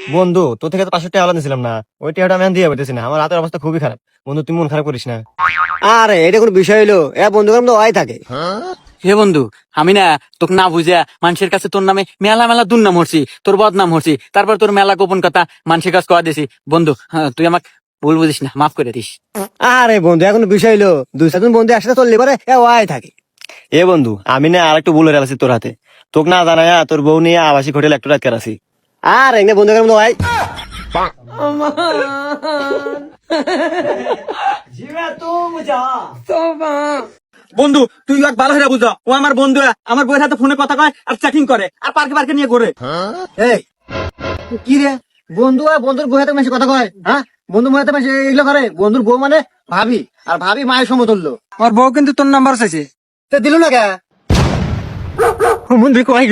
বন্ধু তোর থেকে তো 500 টাকা আলাদা ছিলাম না, ওই টাকাটা আমি আর দিয়ে পারতেছি না, আমার রাতের অবস্থা খুবই খারাপ। বন্ধু তুই মন খারাপ করিস না। আরে এটা কোনো বিষয় হইলো? বন্ধু তো ওয়াই থাকে। হে বন্ধু, আমি না তোকে না বুঝা মানুষের কাছে তোর নামে মেলা মেলা দুর্নাম হরছি, তোর বদনাম হরছি, তারপর তোর মেলা গোপন কথা মানুষের কাছে কয়া দিছি। বন্ধু তুই আমাকে ভুল বুঝিস না, মাফ করে দিস। আরে বন্ধু এখন বিষয় হইলো, দুই চারজন বন্ধু একসাথে চললে পরে ওয়াই থাকে। এ বন্ধু আমি না আর একটু ভুল হয়ে গেছি তোর হাতে, তোকে না জানায়া তোর বউ নিয়ে আবাসিক হোটেল একটু রাত আছি। আর এনে বন্ধুদের মতো ওয়াই বন্ধু তুই এক ভালো হয়ে বুঝা, ও আমার বন্ধু, আমার বউয়ের হাতে ফোনে কথা কয় আর চ্যাটিং করে আর পার্কে পার্কে নিয়ে ঘুরে। এই কি রে, বন্ধু আর বন্ধুর বউ হাতে মেশে কথা কয়? হ্যাঁ, বন্ধু বউ হাতে মেশে এগুলো করে? বন্ধুর বউ মানে ভাবি, আর ভাবি মায়ের সমতুল্য। আমার বউ কিন্তু তোর নাম্বার চাইছে। দিল না কে? বন্ধু কয়